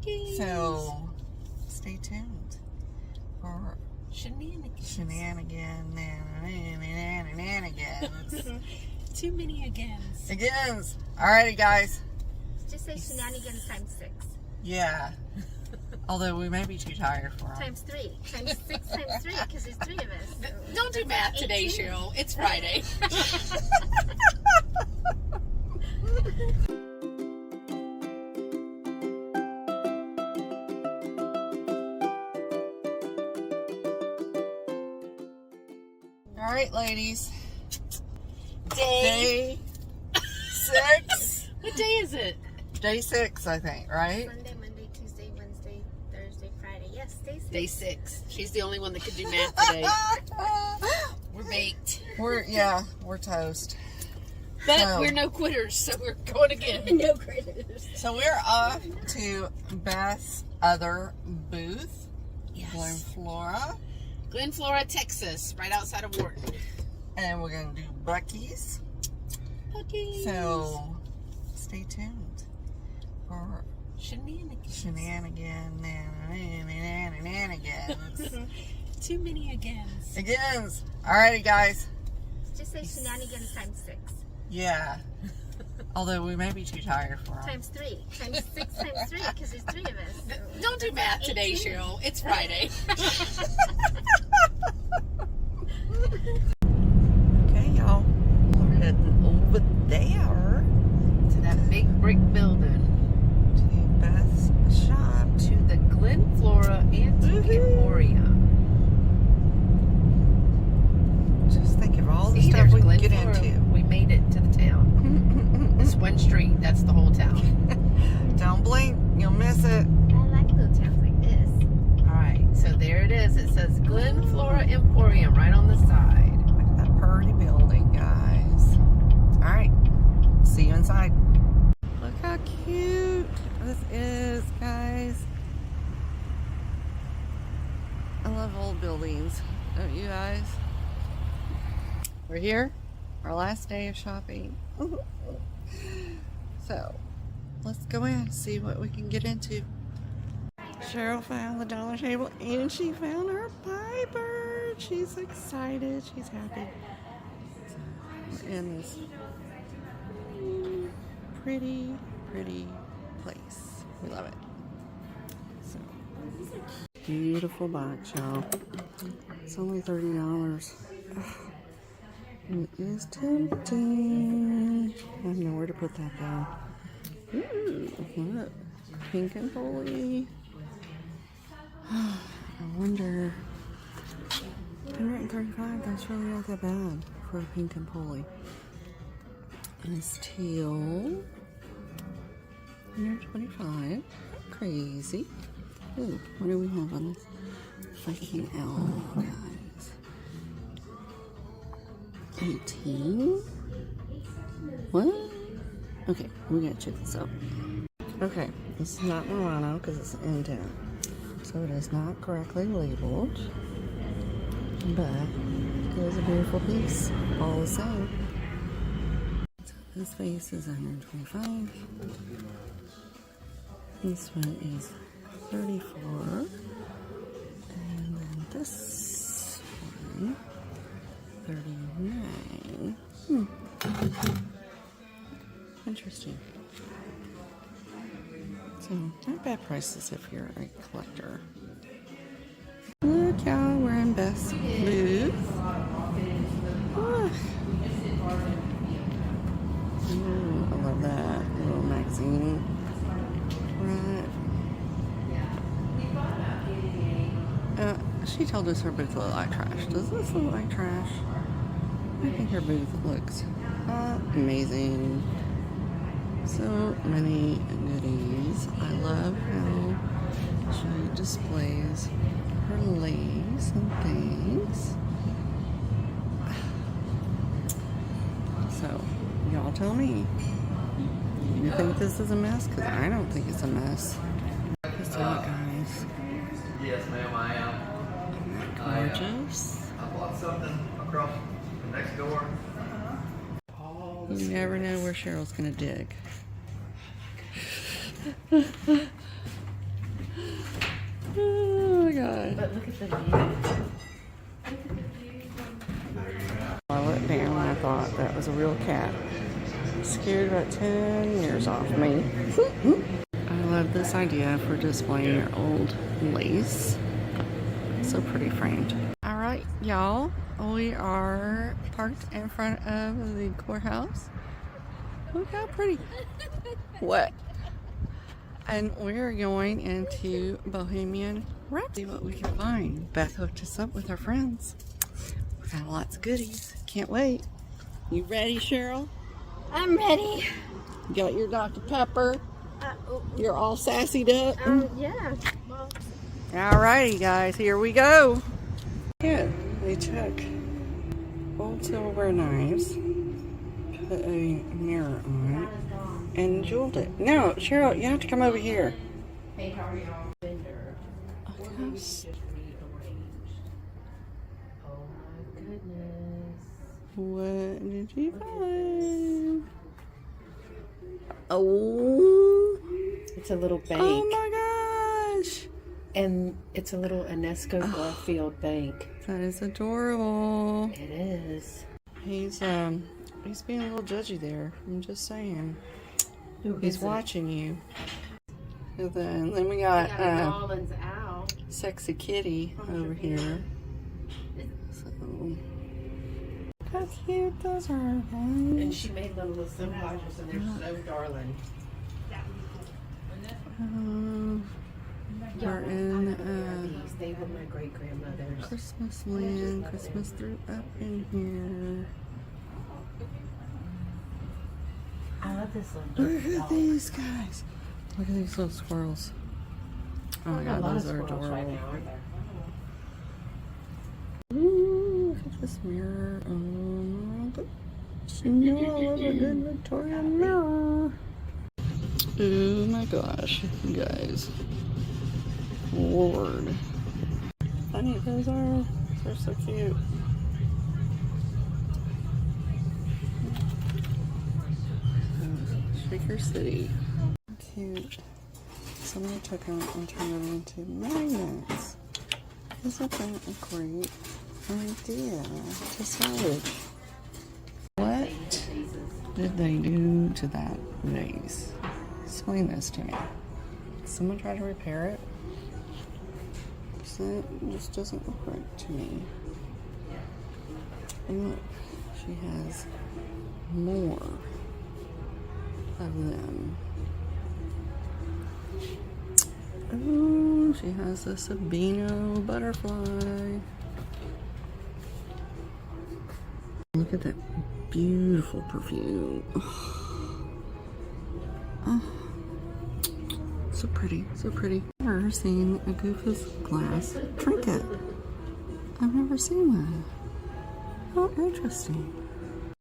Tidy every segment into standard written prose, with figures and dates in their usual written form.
Puppies. So stay tuned for Shenanigans. shenanigans. Too many agains. Agains. Alrighty, guys. Just say shenanigans times 6. Yeah. Although we may be too tired for them. Times 3. Times 6 times 3 because there's 3 of us. So Don't do math today, 18. Sheryl. It's Friday. Alright, ladies. Day. Day 6. What day is it? Day 6, I think, right? Sunday, Monday, Tuesday, Wednesday, Thursday, Friday. Yes, day 6. Day 6. She's the only one that could do math today. We're baked. We're toast. But So- we're no quitters, so we're going again. No critters. So we're off to Beth's other booth, Yes. Glen Flora, Glen Flora, Texas, right outside of Wharton. and we're going to do Buc-ee's. Puppies. So stay tuned for Shenanigans. shenanigans. Too many agains. Agains. Alrighty, guys. Just say shenanigans times 6. Yeah. Although we may be too tired for them. Times 3. Times 6 times 3 because there's 3 of us. So Don't do math today, 18. Sheryl. It's Friday. Okay, y'all. We're heading over there To that big brick building. to Beth's shop. To the Glen Flora Antique Woohoo. Emporium. Just think of all the See, stuff there's we can Glen get Flora. into. We made it to the town. It's one street. That's the whole town. Don't blink, you'll miss it. I like little towns like this. All right. So there it is. It says Glen Flora Emporium right on the side. Look at that pretty building, guys. Alright, see you inside. Look how cute this is, guys. I love old buildings, don't you guys? We're here, our last day of shopping. So, let's go in and see what we can get into. Sheryl found the dollar table and she found her Piper. She's excited, she's happy. So, we're in this pretty place. We love it. So, beautiful box, y'all. It's only $30. It is tempting. I have nowhere to put that though. Ooh, look. Pink and Polly. I wonder. $135, that's really not that bad for a Pink and Polly. And it's teal. $125. Crazy. Ooh, what do we have on this? Viking L, guys. 18. What? Okay, we gotta check this out. Okay, this is not Murano because it's in town. So it is not correctly labeled. But it is a beautiful piece, all the same. So this vase is $125. This one is $34. And then this one, $39. Interesting. So, not bad prices if you're a collector. Look, y'all, we're in Beth's booth. Look. Ooh, I love that little magazine. Right. She told us her booth looked like trash. Does this look like trash? I think her booth looks amazing. So many goodies. I love how she displays her lace and things. So, y'all tell me. You think this is a mess? Because I don't think it's a mess. Let's do it, guys. Yes, ma'am, I am. Gorgeous. I bought something across the next door. You never know where Cheryl's gonna dig. at the view. I looked down and I thought that was a real cat. Scared about 10 years off me. I love this idea for displaying your old lace. So pretty framed. All right, y'all. We are parked in front of the courthouse. Look how pretty. What? And we're going into Bohemian Rhapsody. See what we can find. Beth hooked us up with our friends. We got lots of goodies. Can't wait. You ready, Sheryl? I'm ready. You got your Dr. Pepper. You're all sassied up. Yeah. All righty, guys. Here we go. Yeah, they took old silverware knives, put a mirror on it, and jeweled it. No, Sheryl, you have to come over here. Hey, how are y'all? Vendor. Oh, gosh. Oh my goodness. What did you find? Oh. It's a little bank. Oh my gosh. And it's a little Enesco Garfield bank. That is adorable. It is. He's being a little judgy there. I'm just saying. Who He's is it? watching you. And then we got Rollins out. Sexy Kitty over here. So how cute those are, And guys. she made little massages and they're so darling. We're in These, they were my great grandmother's. Christmas land. Christmas threw up in here. I love this little Look at these guys. Look at these little squirrels. Oh my god, those are adorable. Ooh, look at this mirror. Oh, no, I love a good Victorian mirror. Oh my gosh, you guys. Lord. Funny those are. They're so cute. Shaker City. Cute. Somebody took them and turned them into magnets. Isn't that a great idea to salvage? What did they do to that vase? Explain this to me. Did someone try to repair it? It just doesn't look right to me. And look, she has more of them. Oh, she has a Sabino butterfly. Look at that beautiful perfume. Oh, so pretty, so pretty. I've never seen a Goofus glass trinket. I've never seen that. How interesting.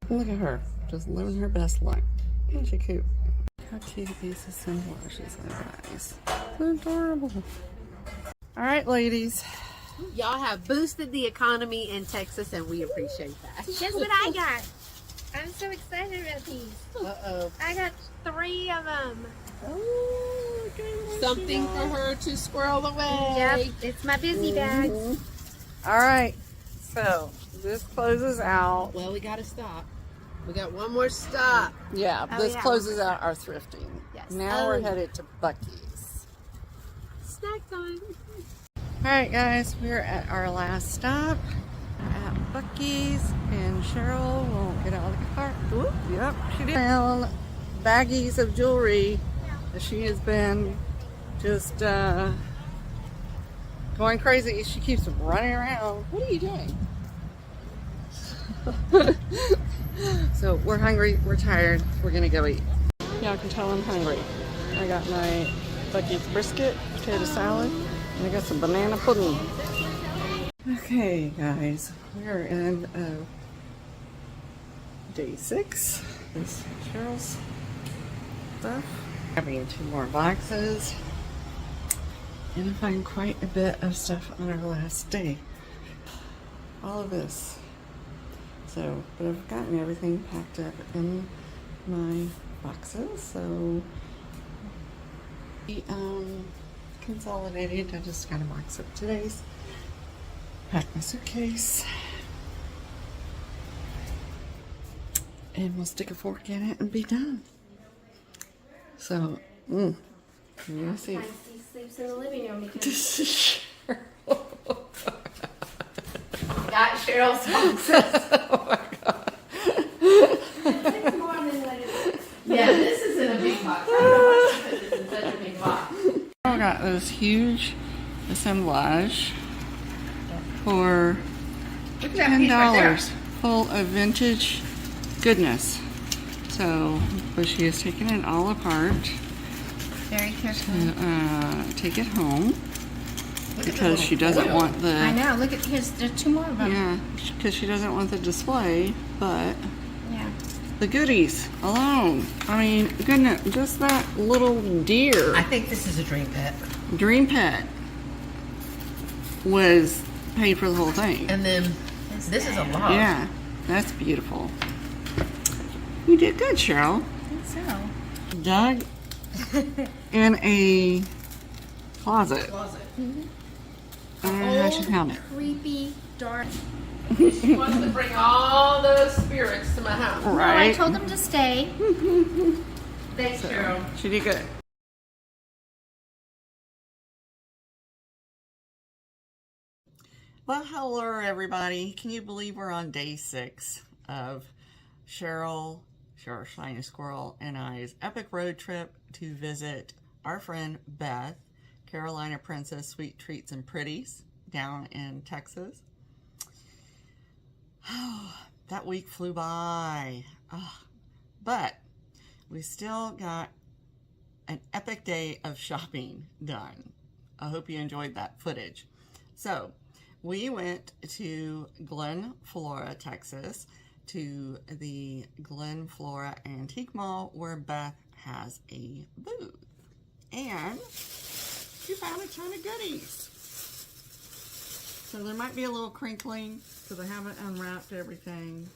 Look at her, just living her best life. Isn't she cute? How cute these assemblages are, guys. They're adorable. All right, ladies. Y'all have boosted the economy in Texas, and we appreciate that. Guess what I got? I'm so excited about these. Uh-oh. I got 3 of them. Oh, okay, Something for her to squirrel away. Yep, it's my busy bag. All right, so this closes out. Well, we got to stop. We got one more stop. Yeah, Oh, this yeah, closes out our thrifting. Yes. Now we're headed to Buc-ee's. Snack time. All right, guys, we're at our last stop at Buc-ee's, and Sheryl won't get out of the car. Whoop, yep, she did. Found baggies of jewelry that she has been just going crazy. She keeps running around. What are you doing? So we're hungry, we're tired, we're gonna go eat. Y'all can tell I'm hungry. I got my Buc-ee's brisket, potato salad, and I got some banana pudding. Okay, guys, we're in day 6. This is Sheryl's stuff. Grabbing 2 more boxes. And I find quite a bit of stuff on our last day. All of this. So, but I've gotten everything packed up in my boxes, so we consolidated. I just got a box of today's Pack my suitcase. And we'll stick a fork in it and be done. So, you're gonna see. He sleeps in the living room because This is Sheryl. Got Cheryl's boxes. Oh my god. it's more than what it is. Yeah, this is in a big box. I don't know why she put this in such a big box. I got this huge assemblage for Look at that piece right there. $10, full of vintage goodness. So, but she has taken it all apart Very careful. to take it home Look at the because she little doesn't foil. want the I know. Look at there's two more of them. yeah, because she doesn't want the display, but Yeah. the goodies alone. I mean, goodness, just that little deer I think this is a dream pet. dream pet was paid for the whole thing. And then this is a log. Yeah, that's beautiful. You did good, Sheryl. I think so. Dug in a closet. Closet. I don't know how she found it. Creepy, dark. She wants to bring all those spirits to my house. No, I Right? told them to stay. Thanks, Cheryl. She did good. Well, hello, everybody. Can you believe we're on day 6 of Sheryl Shiny Squirrel, and I's epic road trip to visit our friend Beth, Carolina Princess Sweet Treats and Pretties, down in Texas. Oh, that week flew by. Oh, but we still got an epic day of shopping done. I hope you enjoyed that footage. So, we went to Glen Flora, Texas, to the Glen Flora Antique Mall where Beth has a booth. And she found a ton of goodies. So there might be a little crinkling because I haven't unwrapped everything.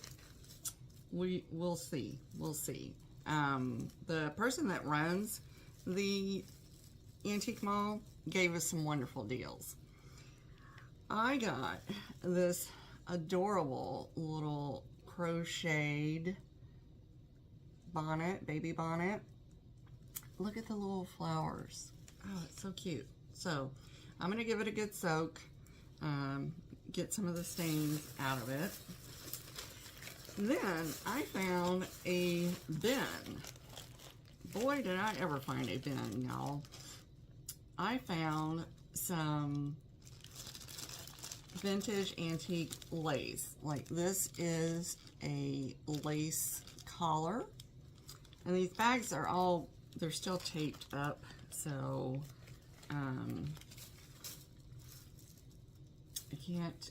We'll see. We'll see. The person that runs the antique mall gave us some wonderful deals. I got this adorable little crocheted bonnet, baby bonnet. Look at the little flowers. Oh, it's so cute. So I'm going to give it a good soak, get some of the stains out of it. Then I found a bin. Boy, did I ever find a bin, y'all. I found some vintage antique lace. Like, this is a lace collar. And these bags are all, they're still taped up, so I can't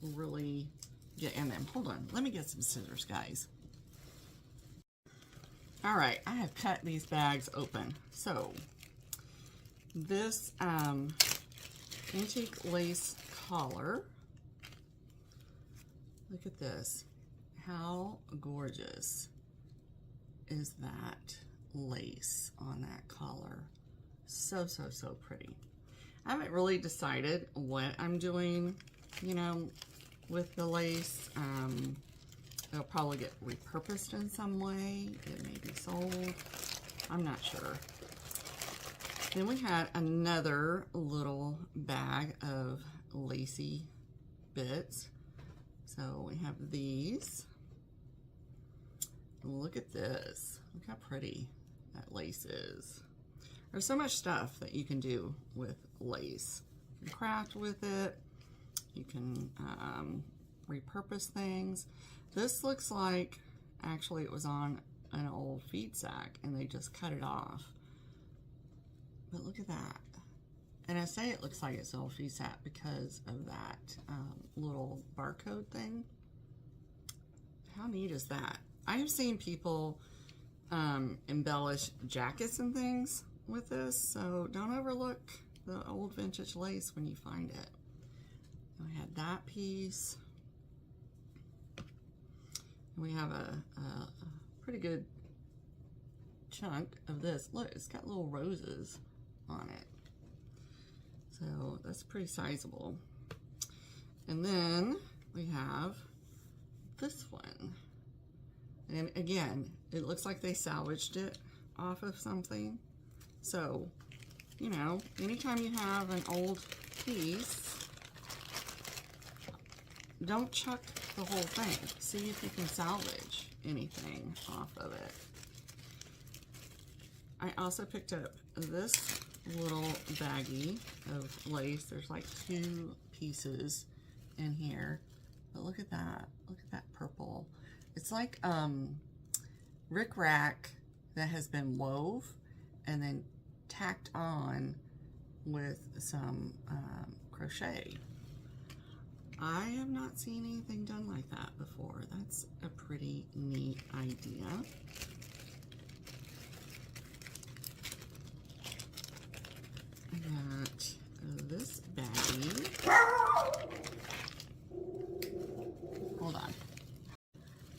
really get in them. Hold on, let me get some scissors, guys. All right, I have cut these bags open. So this antique lace collar, look at this. How gorgeous is that lace on that collar? So, so, so pretty. I haven't really decided what I'm doing, you know, with the lace. It'll probably get repurposed in some way. It may be sold. I'm not sure. Then we had another little bag of lacy bits. So we have these. Look at this. Look how pretty that lace is. There's so much stuff that you can do with lace. You can craft with it. You can repurpose things. This looks like, actually it was on an old feed sack and they just cut it off. But look at that. And I say it looks like it's an old feed sack because of that little barcode thing. How neat is that? I have seen people embellish jackets and things with this, so don't overlook the old vintage lace when you find it. We had that piece. We have a pretty good chunk of this. Look, it's got little roses on it. So that's pretty sizable. And then we have this one. And again, it looks like they salvaged it off of something. So, you know, anytime you have an old piece, don't chuck the whole thing. See if you can salvage anything off of it. I also picked up this little baggie of lace. There's like 2 pieces in here. But look at that. Look at that purple. It's like rickrack that has been wove and then tacked on with some crochet. I have not seen anything done like that before. That's a pretty neat idea. I got this baggie. Hold on.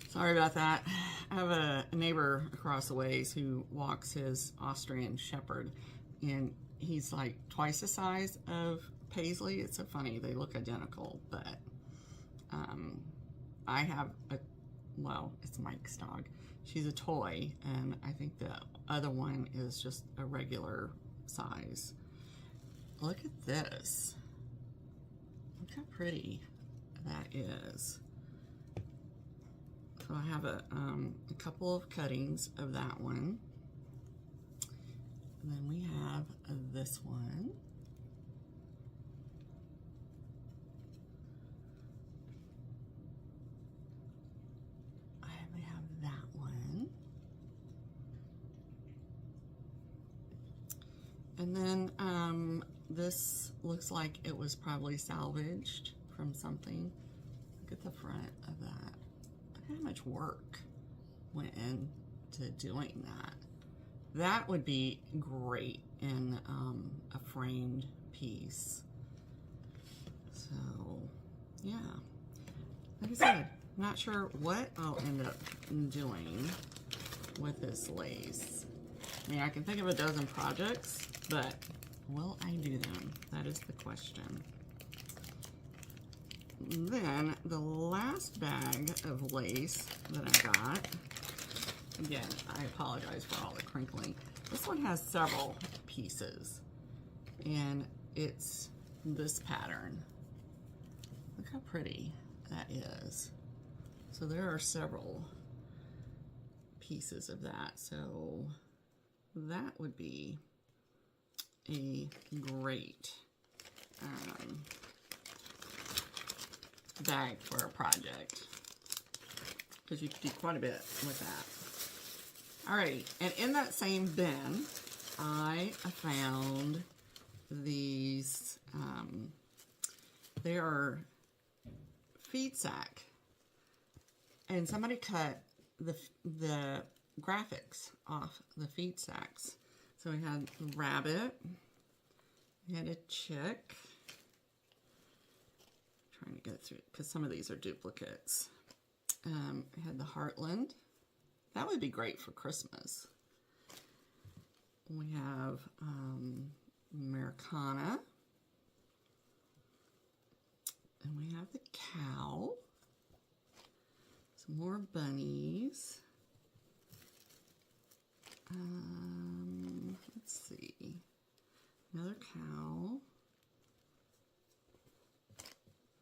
Sorry about that. I have a neighbor across the ways who walks his Austrian Shepherd, and he's like twice the size of Paisley. It's so funny. They look identical, but I have a, well, it's Mike's dog. She's a toy, and I think the other one is just a regular size. Look at this. Look how pretty that is. So I have a couple of cuttings of that one. And then we have this one. And we have that one. And then this looks like it was probably salvaged from something. Look at the front of that. Look how much work went into doing that. That would be great in a framed piece. So, yeah. Like I said, I'm not sure what I'll end up doing with this lace. I mean, I can think of a dozen projects, but will I do them? That is the question. Then the last bag of lace that I got, again, I apologize for all the crinkling. This one has several pieces, and it's this pattern. Look how pretty that is. So there are several pieces of that. So that would be a great bag for a project, because you can do quite a bit with that. Alright, and in that same bin, I found these, they are feed sack, and somebody cut the graphics off the feed sacks. So we had a rabbit, we had a chick. Trying to go through it because some of these are duplicates. I had the Heartland. That would be great for Christmas. We have Americana. And we have the cow. Some more bunnies. Let's see. Another cow.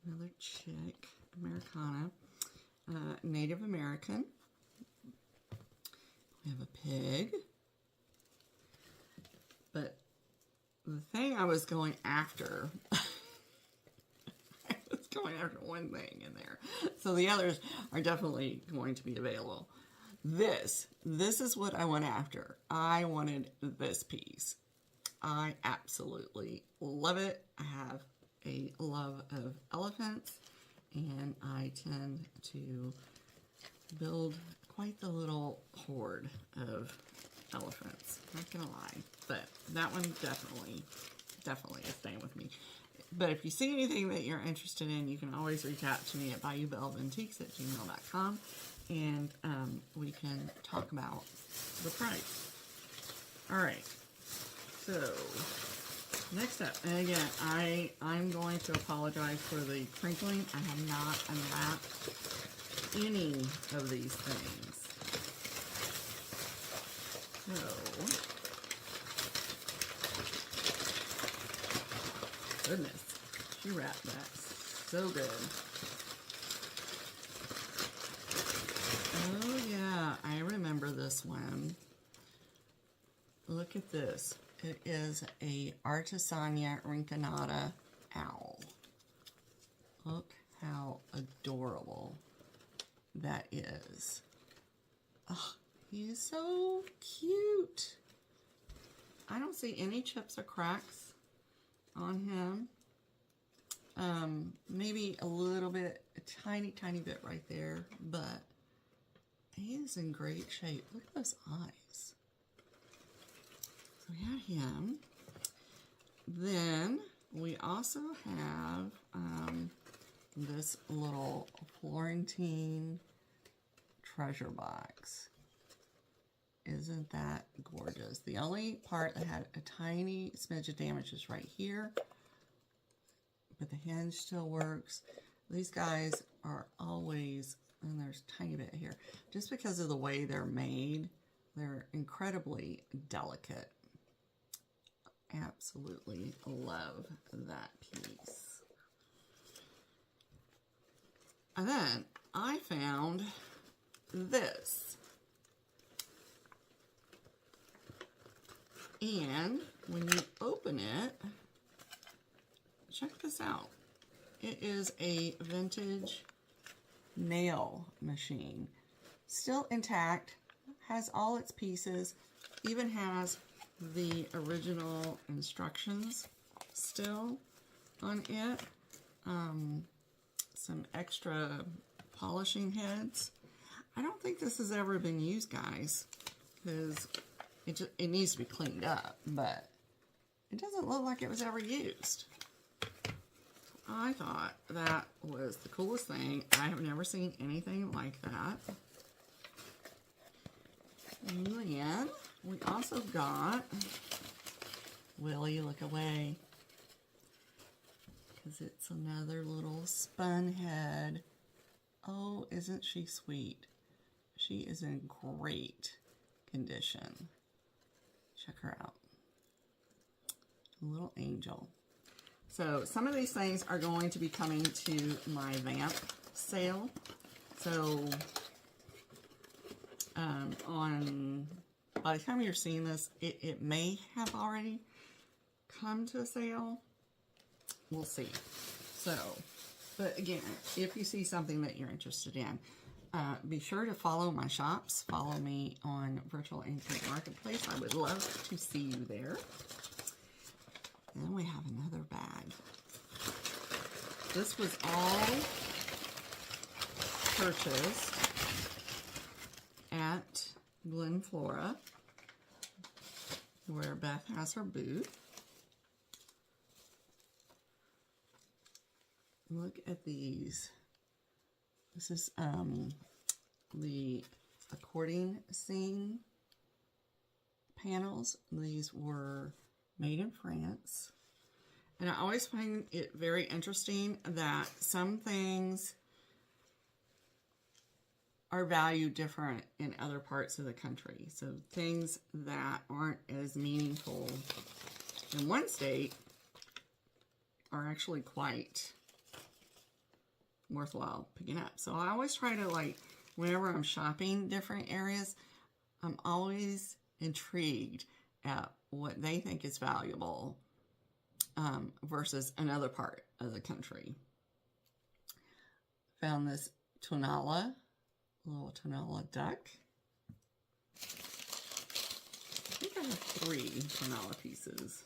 Another chick. Americana. Native American. We have a pig. But the thing I was going after, I was going after one thing in there. So the others are definitely going to be available. This is what I went after. I wanted this piece. I absolutely love it. I have a love of elephants, and I tend to build quite the little horde of elephants. Not gonna lie, but that one definitely is staying with me. But if you see anything that you're interested in, you can always reach out to me at bayouvellevantiques@gmail.com, and we can talk about the price. All right, so Next up, and again, I'm going to apologize for the crinkling. I have not unwrapped any of these things. So, goodness, she wrapped that so good. Oh yeah, I remember this one. Look at this. It is a Artisania rinconata owl. Look how adorable that is. Oh, he is so cute. I don't see any chips or cracks on him. Maybe a little bit, a tiny bit right there, but he is in great shape. Look at those eyes. So we have him. Then we also have this little Florentine treasure box. Isn't that gorgeous? The only part that had a tiny smidge of damage is right here, but the hinge still works. These guys are always, and there's a tiny bit here, just because of the way they're made, they're incredibly delicate. Absolutely love that piece. And then I found this. And when you open it, check this out. It is a vintage nail machine. Still intact, has all its pieces, even has the original instructions still on it. Some extra polishing heads. I don't think this has ever been used, guys, because it needs to be cleaned up, but it doesn't look like it was ever used. I thought that was the coolest thing. I have never seen anything like that. And then we also got Willie, look away, because it's another little spun head. Oh, isn't she sweet? She is in great condition. Check her out. A little angel. So some of these things are going to be coming to my Vamp sale. So by the time you're seeing this, it may have already come to a sale. We'll see. So, but again, if you see something that you're interested in, be sure to follow my shops. Follow me on Virtual Antique Marketplace. I would love to see you there. Then we have another bag. This was all purchased at Glen Flora, where Beth has her booth. Look at these. This is the accordion scene panels. These were made in France. And I always find it very interesting that some things are valued different in other parts of the country. So things that aren't as meaningful in one state are actually quite worthwhile picking up. So I always try to, like, whenever I'm shopping different areas, I'm always intrigued at what they think is valuable versus another part of the country. Found this tonala, little tonala duck. I think I have 3 tonala pieces.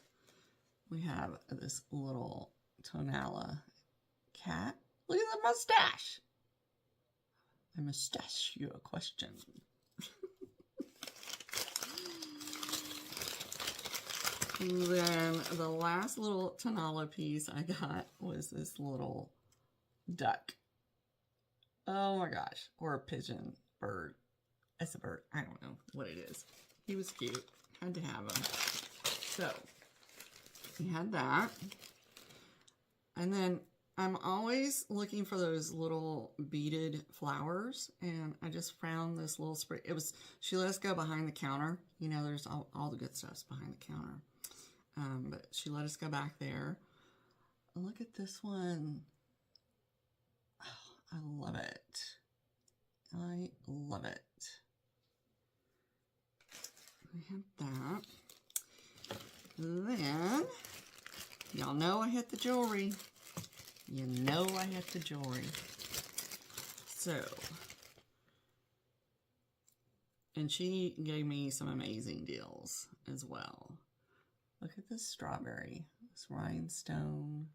We have this little tonala cat. Look at the mustache. I mustache you a question. Then the last little tonala piece I got was this little duck. Oh my gosh. Or a pigeon bird. It's a bird. I don't know what it is. He was cute. Had to have him. So, we had that. And then I'm always looking for those little beaded flowers, and I just found this little spray. She let us go behind the counter. You know, there's all the good stuff's behind the counter. But she let us go back there. Look at this one. Oh, I love it. I love it. We have that. Then, y'all know I hit the jewelry. You know I hit the jewelry. So, and she gave me some amazing deals as well. Look at this strawberry. This rhinestone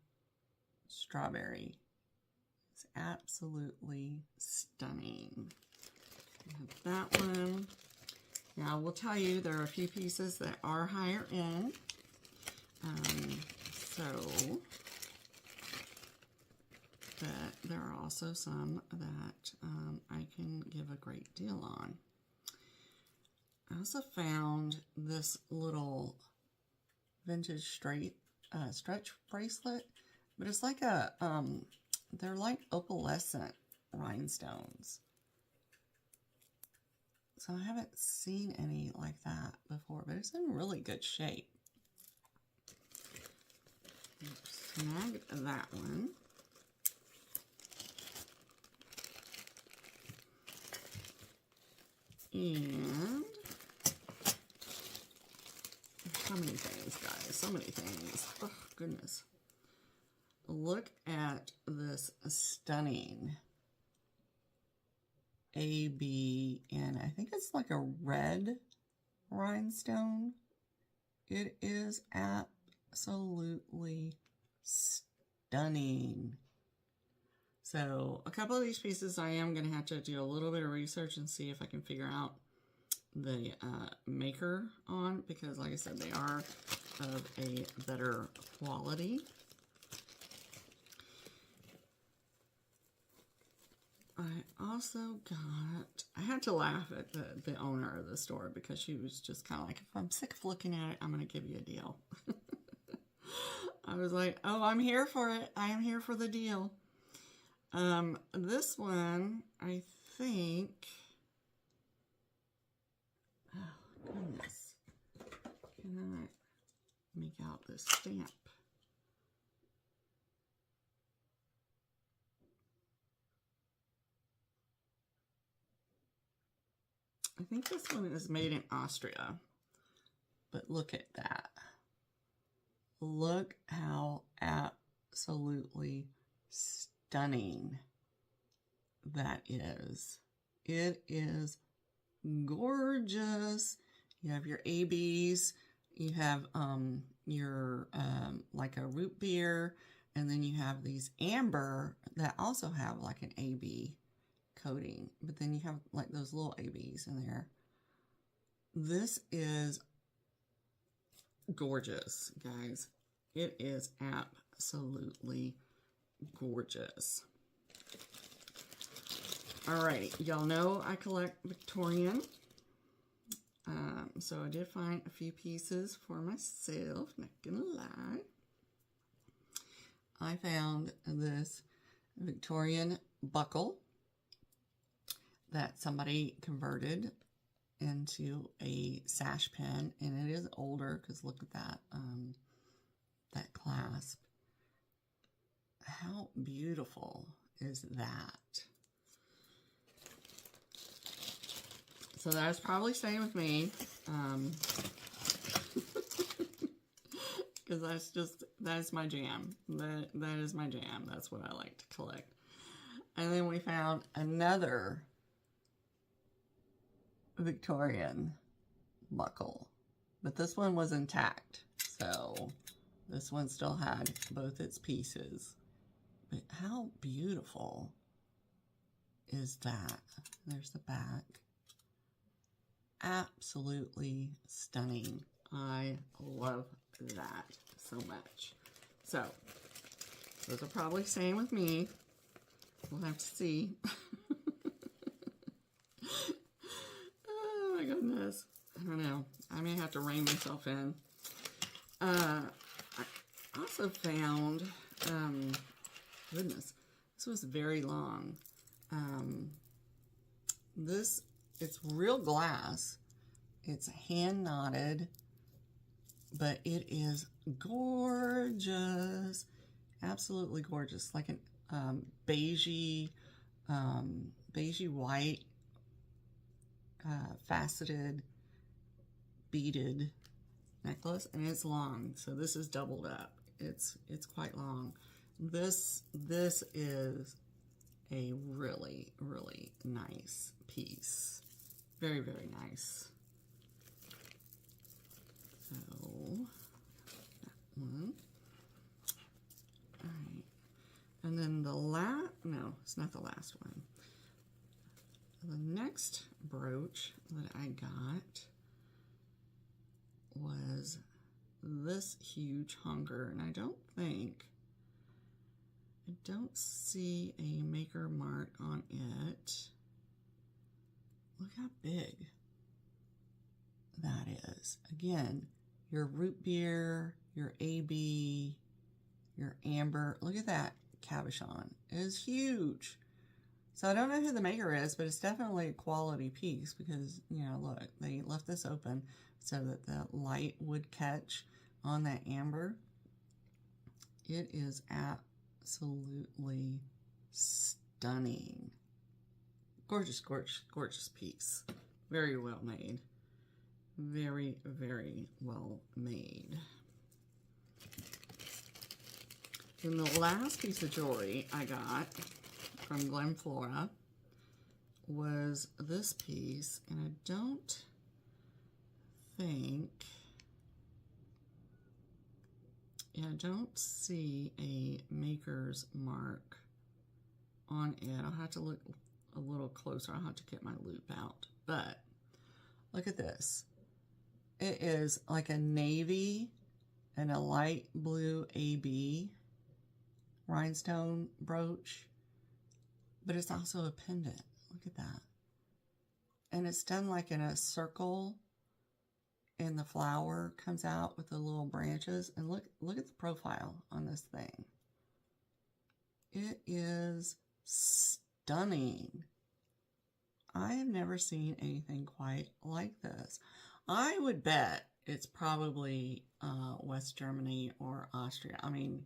strawberry. It's absolutely stunning. Have that one. Now, I will tell you there are a few pieces that are higher end. But there are also some that I can give a great deal on. I also found this little vintage stretch bracelet, but it's like a, they're like opalescent rhinestones. So I haven't seen any like that before, but it's in really good shape. Snag that one. And so many things, guys. So many things. Oh, goodness. Look at this stunning AB, and I think it's like a red rhinestone. It is absolutely stunning. So a couple of these pieces I am going to have to do a little bit of research and see if I can figure out the maker on, because like I said, they are of a better quality. I also got, I had to laugh at the owner of the store because she was just kind of like, if I'm sick of looking at it, I'm going to give you a deal. I was like, oh, I'm here for it. I am here for the deal. This one, I think, oh, goodness. Can I make out this stamp? I think this one is made in Austria, but look at that. Look how absolutely stunning that is. It is gorgeous. You have your ABs, you have your like a root beer, and then you have these amber that also have like an AB coating, but then you have like those little ABs in there. This is gorgeous, guys. It is absolutely gorgeous. Alrighty, y'all know I collect Victorian. So I did find a few pieces for myself, not gonna lie. I found this Victorian buckle that somebody converted into a sash pin, and it is older because look at that, that clasp. How beautiful is that? So that's probably staying with me, because that's my jam. That is my jam. That's what I like to collect. And then we found another Victorian buckle, but this one was intact, so this one still had both its pieces. But how beautiful is that? There's the back. Absolutely stunning. I love that so much. So those are probably staying with me. We'll have to see. Oh my goodness. I don't know. I may have to rein myself in. also found, goodness, this was very long. It's real glass. It's hand knotted, but it is gorgeous. Absolutely gorgeous. Like an beigey white faceted beaded necklace, and it's long, so this is doubled up. It's quite long. This is a really, really nice piece. Very, very nice. So that one. All right. And then no, it's not the last one. The next brooch that I got was this huge hunker, and I don't see a maker mark on it. Look how big that is. Again, your root beer, your AB, your amber. Look at that cabochon. It is huge. So I don't know who the maker is, but it's definitely a quality piece because, you know, look, they left this open so that the light would catch on that amber. It is absolutely stunning. Gorgeous, gorgeous, gorgeous piece. Very well made. Very, very well made. And the last piece of jewelry I got from Glen Flora was this piece, and I don't see a maker's mark on it. I'll have to look a little closer. I'll have to get my loop out. But look at this. It is like a navy and a light blue AB rhinestone brooch, but it's also a pendant. Look at that. And it's done like in a circle, and the flower comes out with the little branches. And look at the profile on this thing. It is stunning. I have never seen anything quite like this. I would bet it's probably West Germany or Austria. I mean,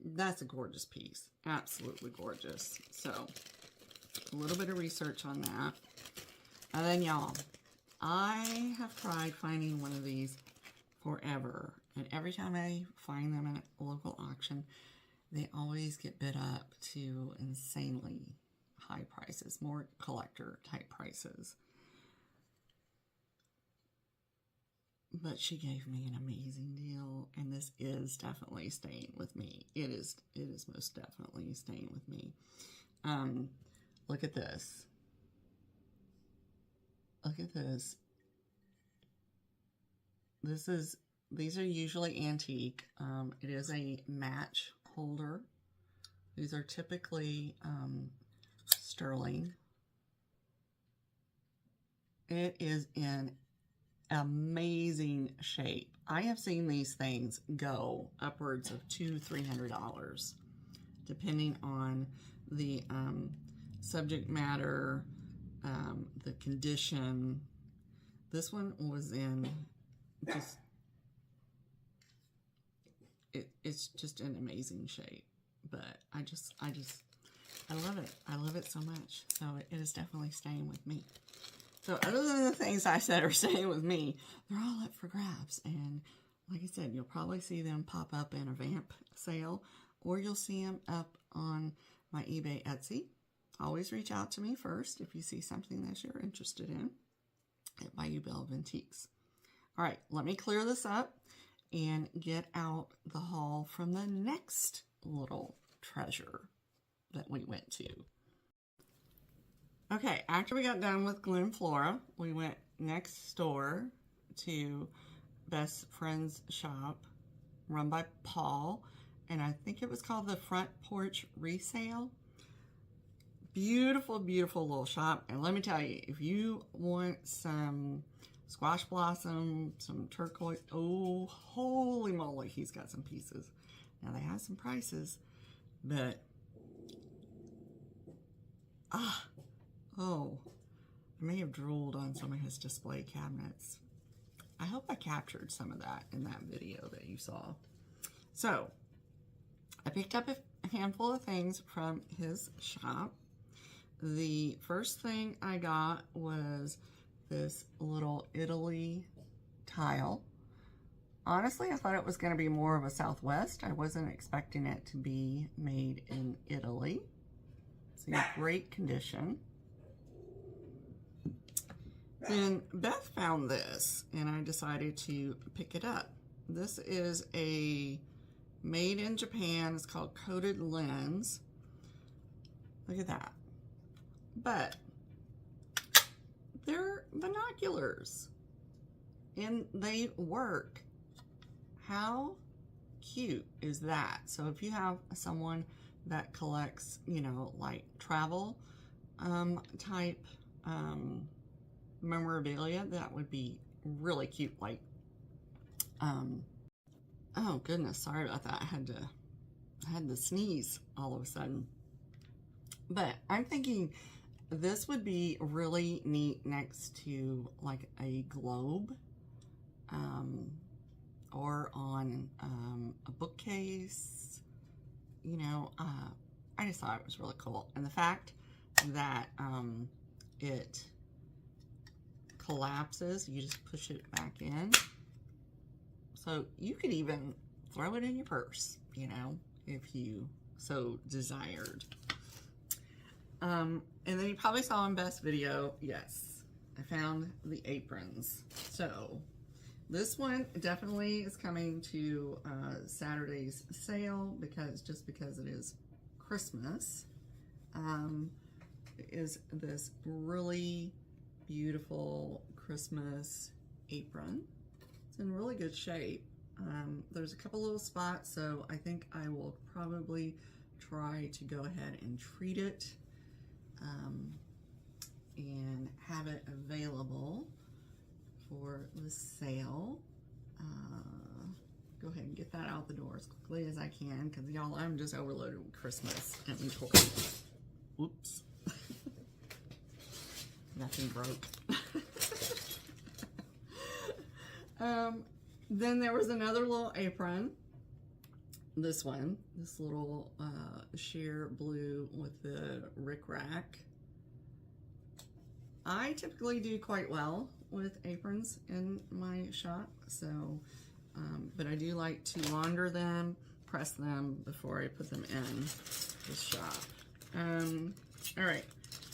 that's a gorgeous piece. Absolutely gorgeous. So, a little bit of research on that. And then, y'all, I have tried finding one of these forever. And every time I find them at a local auction, they always get bid up to insanely high prices, more collector type prices. But she gave me an amazing deal, and this is definitely staying with me. It is most definitely staying with me. Look at this. Look at this. These are usually antique. It is a match holder. These are typically sterling. It is in amazing shape. I have seen these things go upwards of $200-300 depending on the subject matter, the condition. This one was in just it's just in amazing shape. But I love it. I love it so much. So it is definitely staying with me. So other than the things I said are staying with me, they're all up for grabs. And like I said, you'll probably see them pop up in a Vamp sale, or you'll see them up on my eBay Etsy. Always reach out to me first if you see something that you're interested in at Bayou Belle Antiques. All right, let me clear this up and get out the haul from the next little treasure that we went to. Okay, after we got done with Glen Flora, we went next door to Best Friend's shop, run by Paul, and I think it was called the Front Porch Resale. Beautiful, beautiful little shop, and let me tell you, if you want some squash blossom, some turquoise. Oh, holy moly, he's got some pieces. Now they have some prices, but oh, I may have drooled on some of his display cabinets. I hope I captured some of that in that video that you saw. So I picked up a handful of things from his shop. The first thing I got was this little Italy tile. Honestly, I thought it was going to be more of a Southwest. I wasn't expecting it to be made in Italy. It's in great condition. Then Beth found this, and I decided to pick it up. This is a made in Japan. It's called Coated Lens. Look at that. But they're binoculars, and they work. How cute is that? So if you have someone that collects, you know, like travel type memorabilia, that would be really cute. Like, oh goodness, sorry about that. I had to sneeze all of a sudden. But I'm thinking this would be really neat next to like a globe, or on a bookcase. You know, I just thought it was really cool. And the fact that it collapses, you just push it back in. So you could even throw it in your purse, you know, if you so desired. And then you probably saw in Beth's video, yes, I found the aprons. So this one definitely is coming to Saturday's sale because it is Christmas. Is this really beautiful Christmas apron. It's in really good shape. There's a couple little spots, so I think I will probably try to go ahead and treat it and have it available for the sale. Go ahead and get that out the door as quickly as I can, because y'all, I'm just overloaded with Christmas inventory. Whoops. Nothing broke. Then there was another little apron. This one, this little sheer blue with the rickrack. I typically do quite well with aprons in my shop, so but I do like to launder them, press them before I put them in the shop. All right,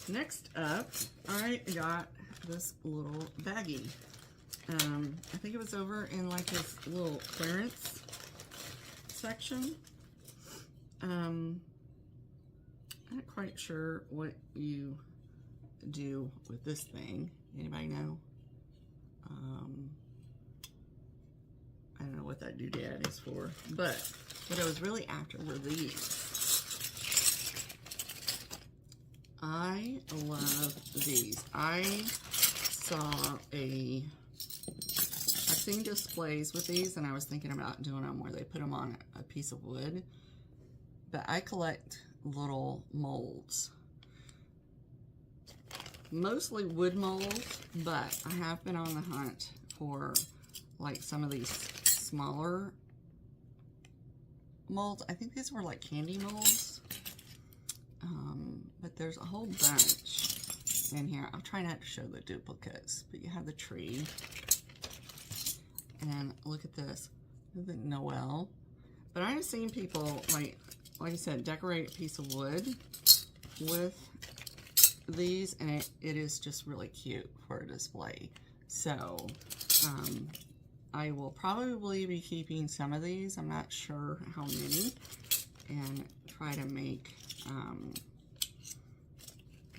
next up, I got this little baggie. I think it was over in like this little clearance section. I'm not quite sure what you do with this thing. Anybody know? I don't know what that doodad is for, but what I was really after were these. I love these. I've seen displays with these, and I was thinking about doing them where they put them on a piece of wood, but I collect little molds. Mostly wood molds, but I have been on the hunt for like some of these smaller molds. I think these were like candy molds, but there's a whole bunch in here. I'll try not to show the duplicates, but you have the tree, and look at this, the Noel. But I've seen people like I said, decorate a piece of wood with these, and it is just really cute for a display. So I will probably be keeping some of these. I'm not sure how many, and try to make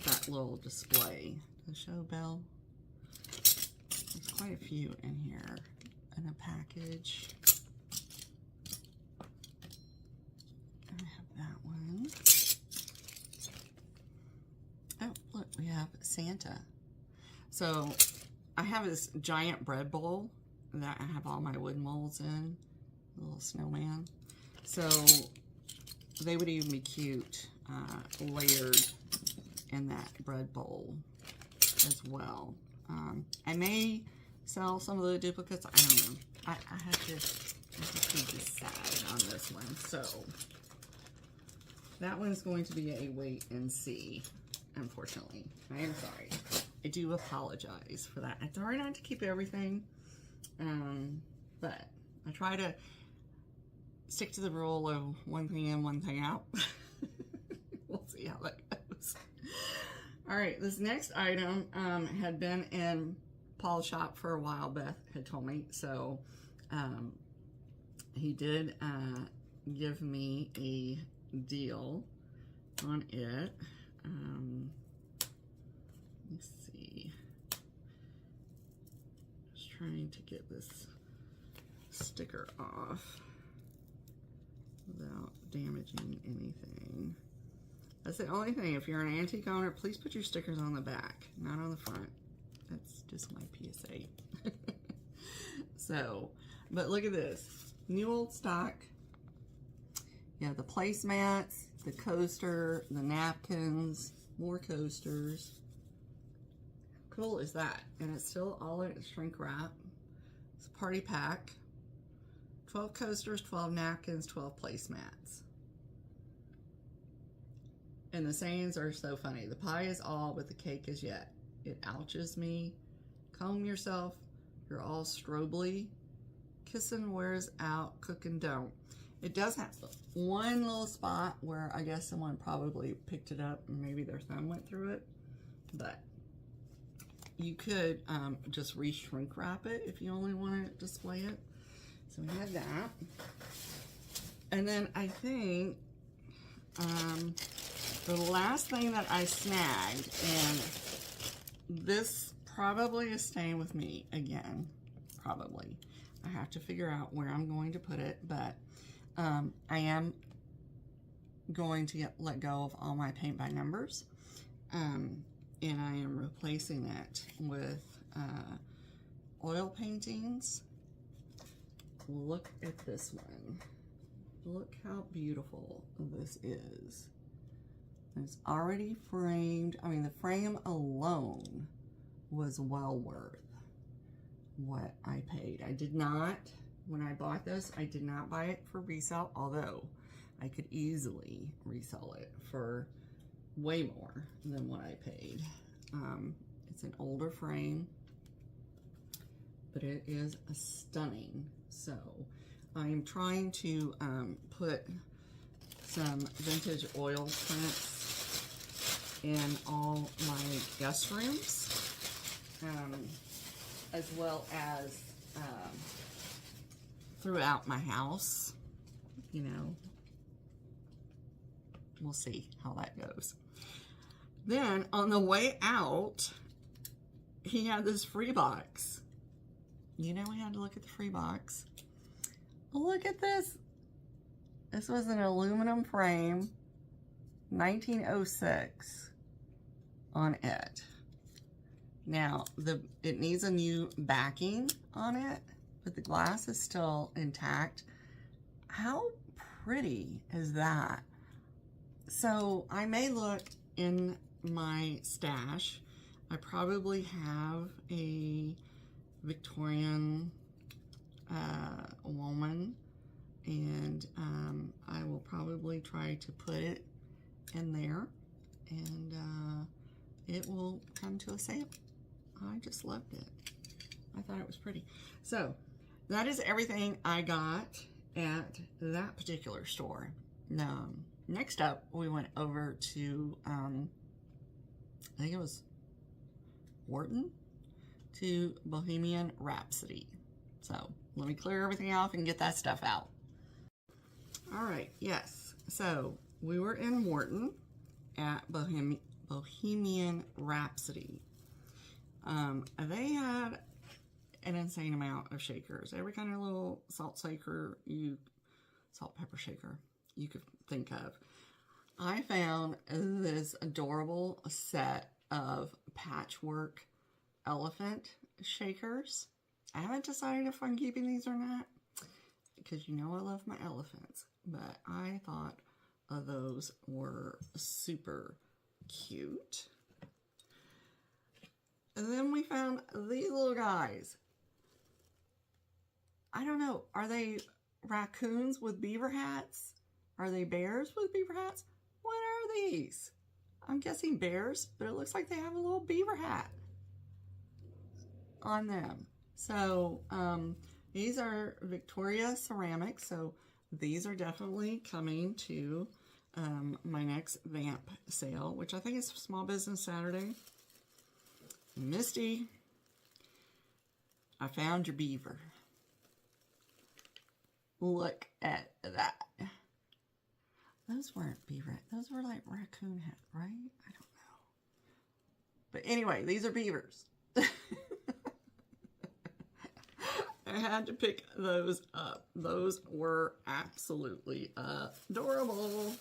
that little display. The show bell. There's quite a few in here in a package. I have that one. Oh, look, we have Santa. So I have this giant bread bowl that I have all my wood molds in, a little snowman. So they would even be cute, layered in that bread bowl as well. I may sell some of the duplicates. I don't know. I have to decide on this one. So that one's going to be a wait and see, unfortunately. I am sorry. I do apologize for that. I try not to keep everything, but I try to stick to the rule of one thing in, one thing out. We'll see how that goes. All right, this next item had been in Paul's shop for a while, Beth had told me. So he did give me a deal on it. Let's see. Just trying to get this sticker off without damaging anything. That's the only thing. If you're an antique owner, please put your stickers on the back, not on the front. That's just my PSA. So, but look at this. New old stock. You have the placemats, the coaster, the napkins, more coasters. How cool is that? And it's still all in shrink wrap. It's a party pack. 12 coasters, 12 napkins, 12 placemats. And the sayings are so funny. The pie is all, but the cake is yet. It ouches me. Comb yourself. You're all strobely. Kissing wears out. Cooking don't. It does have one little spot where I guess someone probably picked it up and maybe their thumb went through it. But you could just re-shrink wrap it if you only want to display it. So we had that. And then I think the last thing that I snagged, and this probably is staying with me again, probably. I have to figure out where I'm going to put it, but I am going to let go of all my paint by numbers, and I am replacing it with oil paintings. Look at this one. Look how beautiful this is. It's already framed. I mean, the frame alone was well worth what I paid. I did not, when I bought this, I did not buy it for resale, although I could easily resell it for way more than what I paid. It's an older frame, but it is stunning. So I'm trying to put some vintage oil prints in all my guest rooms, as well as throughout my house. You know, we'll see how that goes. Then on the way out, he had this free box. You know, we had to look at the free box. Look at this. This was an aluminum frame, 1906 on it. Now, it needs a new backing on it, but the glass is still intact. How pretty is that? So I may look in my stash. I probably have a Victorian woman, and I will probably try to put it in there, and it will come to a sale. I just loved it. I thought it was pretty. So that is everything I got at that particular store. Now, next up, we went over to I think it was Wharton, to Bohemian Rhapsody. So let me clear everything off and get that stuff out. All right, yes. So we were in Wharton at Bohemian Rhapsody. They had an insane amount of shakers. Every kind of little salt shaker, salt pepper shaker you could think of. I found this adorable set of patchwork elephant shakers. I haven't decided if I'm keeping these or not, because you know I love my elephants, but I thought those were super cute. And then we found these little guys. I don't know, are they raccoons with beaver hats? Are they bears with beaver hats? What are these? I'm guessing bears, but it looks like they have a little beaver hat on them. So these are Victoria ceramics, so these are definitely coming to my next Vamp sale, which I think is Small Business Saturday. Misty, I found your beaver. Look at that. Those weren't beaver, those were like raccoon hats, right? I don't know. But anyway, these are beavers. I had to pick those up. Those were absolutely adorable.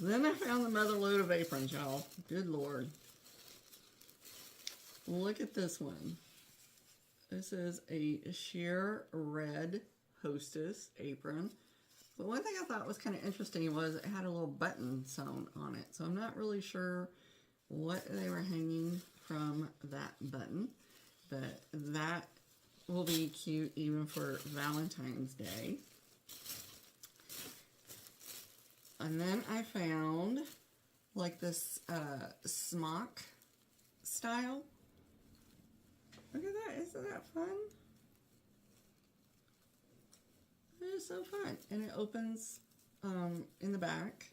Then I found the mother load of aprons, y'all. Good Lord. Look at this one. This is a sheer red hostess apron. But one thing I thought was kind of interesting was it had a little button sewn on it. So I'm not really sure what they were hanging from that button. But that will be cute even for Valentine's Day. And then I found like this smock style. Look at that, isn't that fun? It is so fun. And it opens in the back.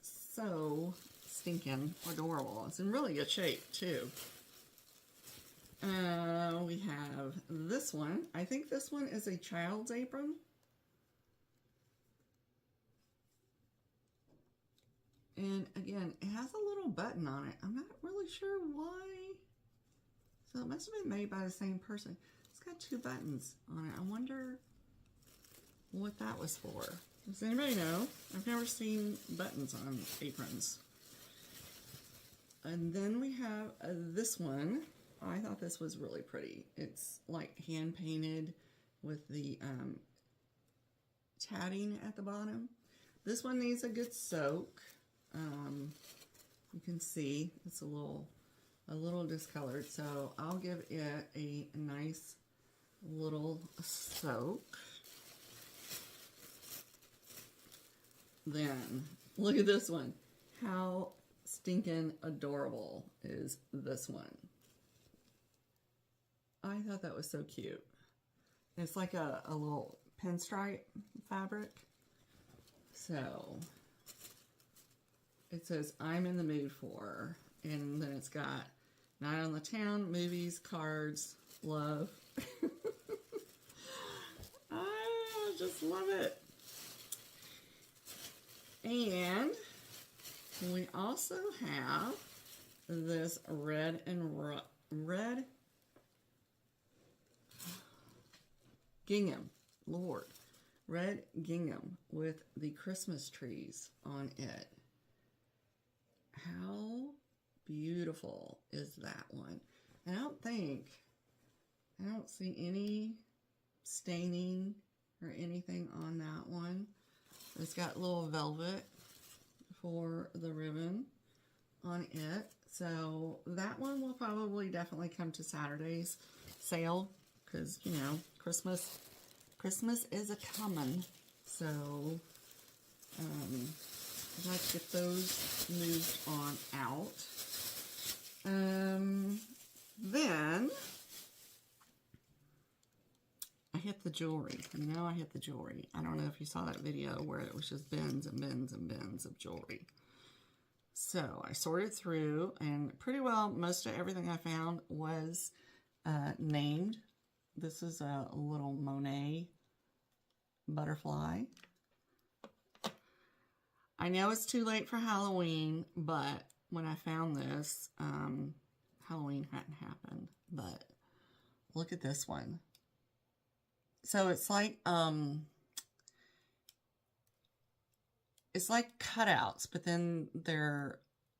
So stinking adorable. It's in really good shape too. We have this one. I think this one is a child's apron. And again, it has a little button on it. I'm not really sure why. So it must have been made by the same person. It's got two buttons on it. I wonder what that was for. Does anybody know? I've never seen buttons on aprons. And then we have this one. I thought this was really pretty. It's like hand painted with the tatting at the bottom. This one needs a good soak. You can see it's a little discolored, so I'll give it a nice little soak. Then look at this one. How stinking adorable is this one? I thought that was so cute. It's like a little pinstripe fabric. So it says, I'm in the mood for, and then it's got Night on the Town, movies, cards, love. I just love it. And we also have this red gingham, Lord, red gingham with the Christmas trees on it. How beautiful is that one? I don't see any staining or anything on that one. It's got little velvet for the ribbon on it. So that one will probably definitely come to Saturday's sale because, you know, Christmas is a coming. So I'd like to get those moved on out. Then I hit the jewelry. You know, I hit the jewelry. I don't know if you saw that video where it was just bins and bins and bins of jewelry. So I sorted through, and pretty well most of everything I found was named. This is a little Monet butterfly. I know it's too late for Halloween, but when I found this, Halloween hadn't happened. But look at this one. So it's like cutouts, but then they're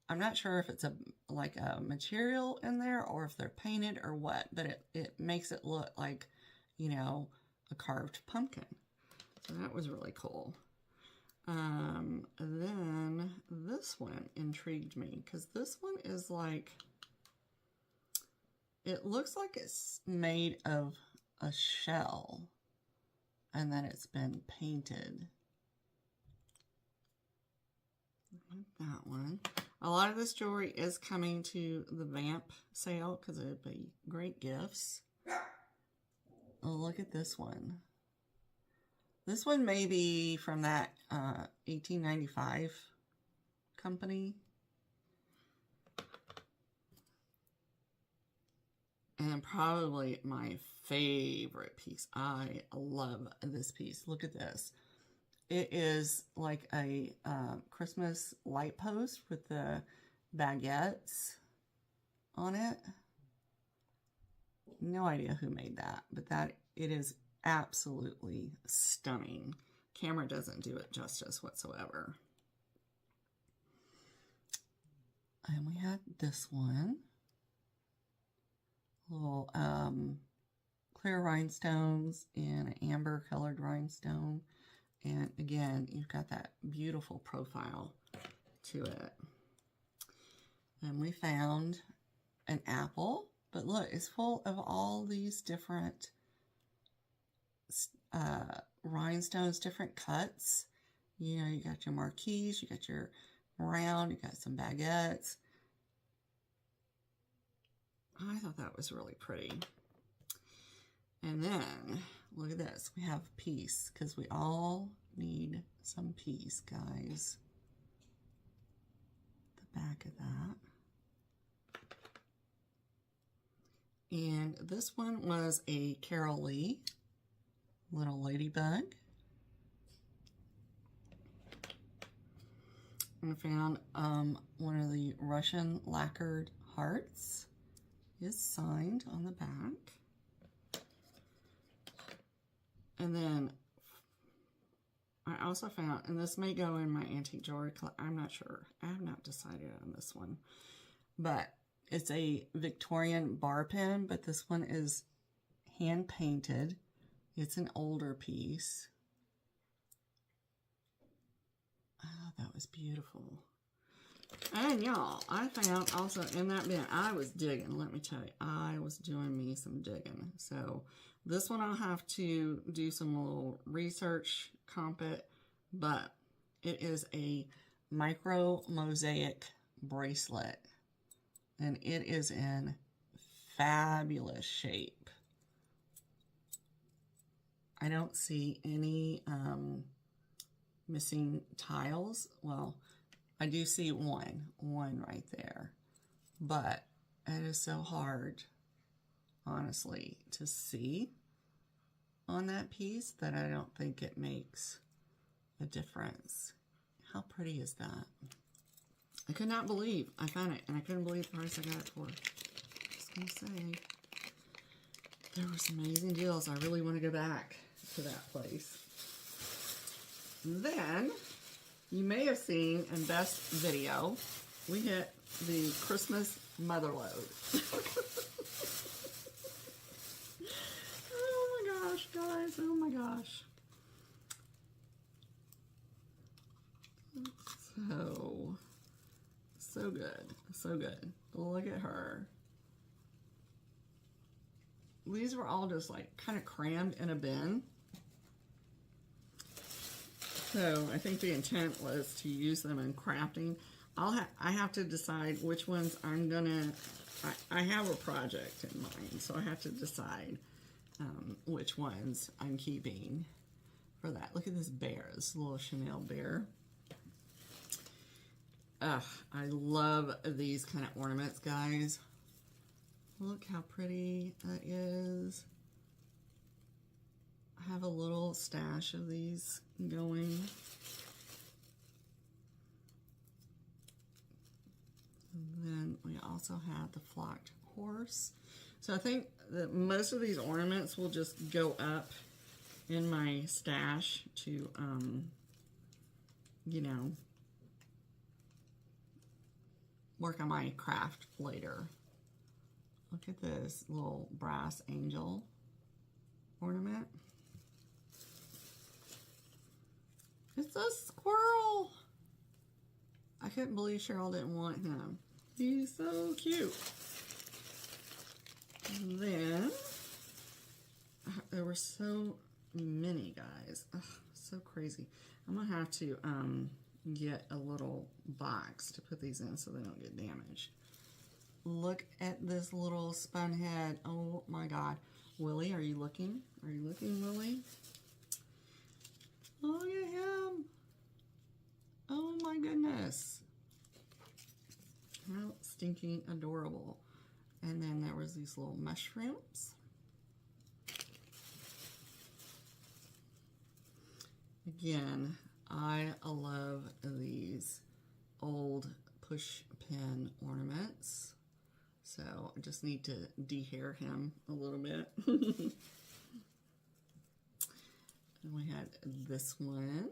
I'm not sure if it's like a material in there or if they're painted or what, but it makes it look like, you know, a carved pumpkin. So that was really cool. Then this one intrigued me because this one is like, it looks like it's made of a shell and then it's been painted. That one. A lot of this jewelry is coming to the Vamp sale because it'd be great gifts. Oh, look at this one. This one may be from that 1895 company. And probably my favorite piece. I love this piece. Look at this. It is like a Christmas light post with the baguettes on it. No idea who made that, but it is absolutely stunning. Camera doesn't do it justice whatsoever. And we had this one. Little clear rhinestones and an amber colored rhinestone. And again, you've got that beautiful profile to it. And we found an apple, but look, it's full of all these different rhinestones, different cuts. You know, you got your marquise, you got your round, you got some baguettes. I thought that was really pretty. And then, look at this. We have peace, because we all need some peace, guys. The back of that. And this one was a Carol Lee little ladybug. And I found one of the Russian lacquered hearts. Is signed on the back. And then I also found, and this may go in my antique jewelry collection, I'm not sure. I have not decided on this one. But it's a Victorian bar pen, but this one is hand painted. It's an older piece. Oh, that was beautiful. And y'all, I found also in that bin, I was digging, let me tell you, I was doing me some digging. So this one I'll have to do some little research, comp it, but it is a micro mosaic bracelet. And it is in fabulous shape. I don't see any missing tiles. Well, I do see one right there, but it is so hard, honestly, to see on that piece that I don't think it makes a difference. How pretty is that? I could not believe I found it, and I couldn't believe the price I got it for. Just gonna say, there were some amazing deals. I really want to go back to that place. Then, you may have seen in Beth's video, we hit the Christmas mother load. Oh my gosh, guys, oh my gosh. So good, so good. Look at her. These were all just like kind of crammed in a bin. So I think the intent was to use them in crafting. I have to decide which ones I'm gonna, I have a project in mind, so I have to decide which ones I'm keeping for that. Look at this bear, this little Chanel bear. I love these kind of ornaments, guys. Look how pretty that is. I have a little stash of these going. And then we also have the flocked horse. So I think that most of these ornaments will just go up in my stash to, you know, work on my craft later. Look at this little brass angel ornament. It's a squirrel. I couldn't believe Sheryl didn't want him. He's so cute. And then there were so many, guys. Ugh, so crazy. I'm gonna have to get a little box to put these in so they don't get damaged. Look at this little spun head. Oh my God. Willie, are you looking? Are you looking, Willie? Look at him. Oh my goodness. How stinking adorable. And then there was these little mushrooms. Again, I love these old push pin ornaments. So I just need to de-hair him a little bit. And we had this one.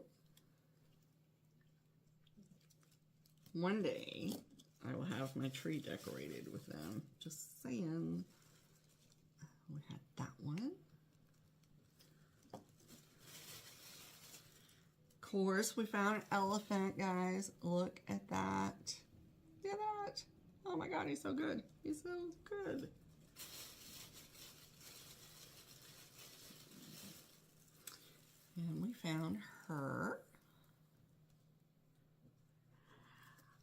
One day I will have my tree decorated with them. Just saying. We had that one. Of course, we found an elephant, guys. Look at that. Look at that. Oh my God, he's so good. He's so good. And we found her.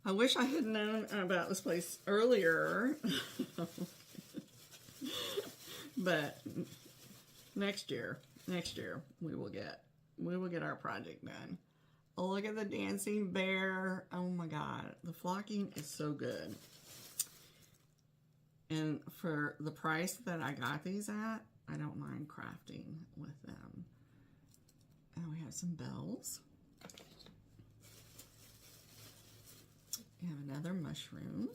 I wish I had known about this place earlier. But next year we will get our project done. Oh, look at the dancing bear. Oh my God, the flocking is so good. And for the price that I got these at, I don't mind crafting with them. And we have some bells. We have another mushroom.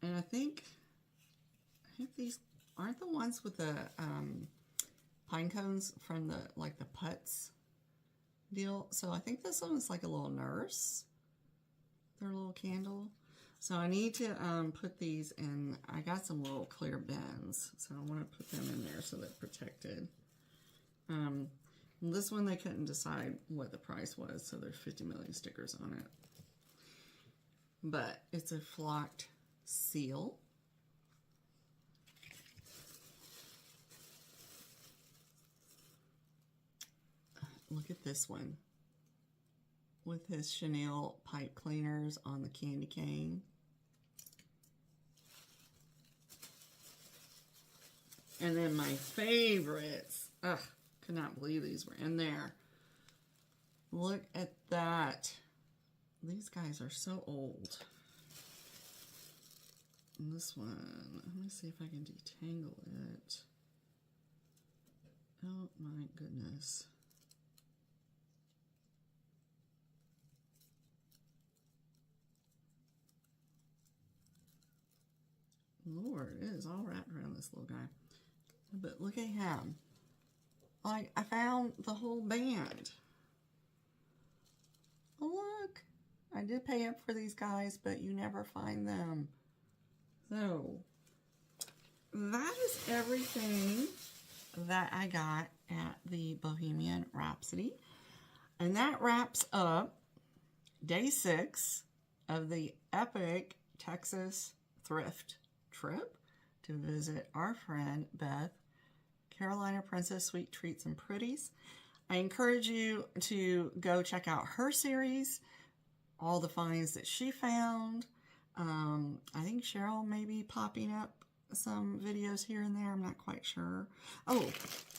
And I think these aren't the ones with the pine cones from the putz deal. So I think this one is like a little nurse. Their little candle. So I need to put these in. I got some little clear bins, so I want to put them in there so they're protected. This one they couldn't decide what the price was, so there's 50 million stickers on it. But it's a flocked seal. Look at this one with his Chanel pipe cleaners on the candy cane. And then my favorites. Ugh, could not believe these were in there. Look at that. These guys are so old. And this one, let me see if I can detangle it. Oh my goodness. Lord, it is all wrapped around this little guy. But look at him. Like, I found the whole band. Oh, look. I did pay up for these guys, but you never find them. So, that is everything that I got at the Bohemian Rhapsody. And that wraps up day 6 of the epic Texas thrift trip to visit our friend Beth, Carolina Princess Sweet Treats and Pretties. I encourage you to go check out her series, all the finds that she found. I think Sheryl may be popping up some videos here and there. I'm not quite sure. Oh,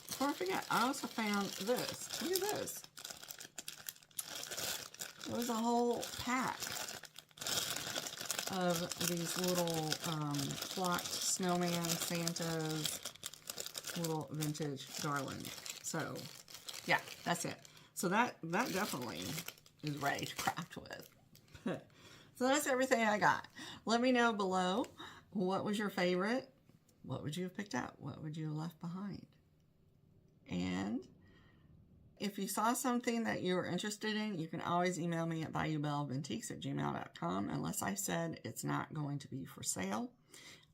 before I forget, I also found this. Look at this. It was a whole pack of these little flocked snowman Santas, little vintage garland. So, yeah, that's it. So that definitely is ready to craft with. So that's everything I got. Let me know below, what was your favorite? What would you have picked out? What would you have left behind? And if you saw something that you were interested in, you can always email me at bayoubellaboutiques@gmail.com. Unless I said it's not going to be for sale,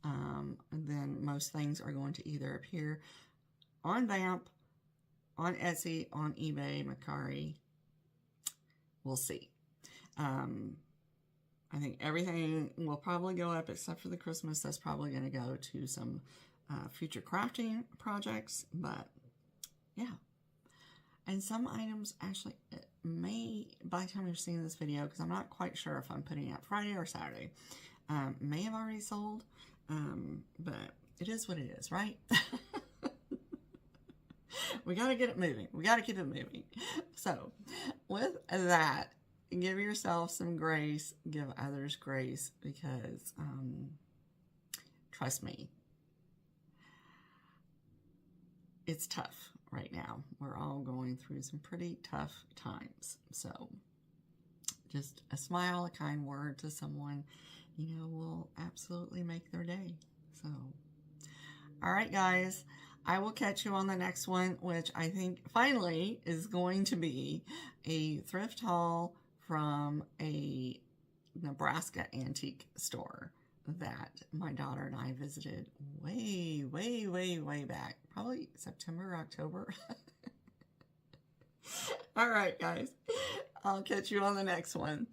then most things are going to either appear on Vamp, on Etsy, on eBay, Mercari. We'll see. I think everything will probably go up except for the Christmas. That's probably going to go to some future crafting projects. But yeah. And some items actually may, by the time you're seeing this video, because I'm not quite sure if I'm putting it up Friday or Saturday, may have already sold. But it is what it is, right? We got to get it moving. We got to keep it moving. So with that, give yourself some grace, give others grace, because trust me, it's tough right now. We're all going through some pretty tough times. So just a smile, a kind word to someone, will absolutely make their day. So, all right, guys, I will catch you on the next one, which I think finally is going to be a thrift haul from a Nebraska antique store that my daughter and I visited way, way, way, way back. Probably September, October. All right, guys. I'll catch you on the next one.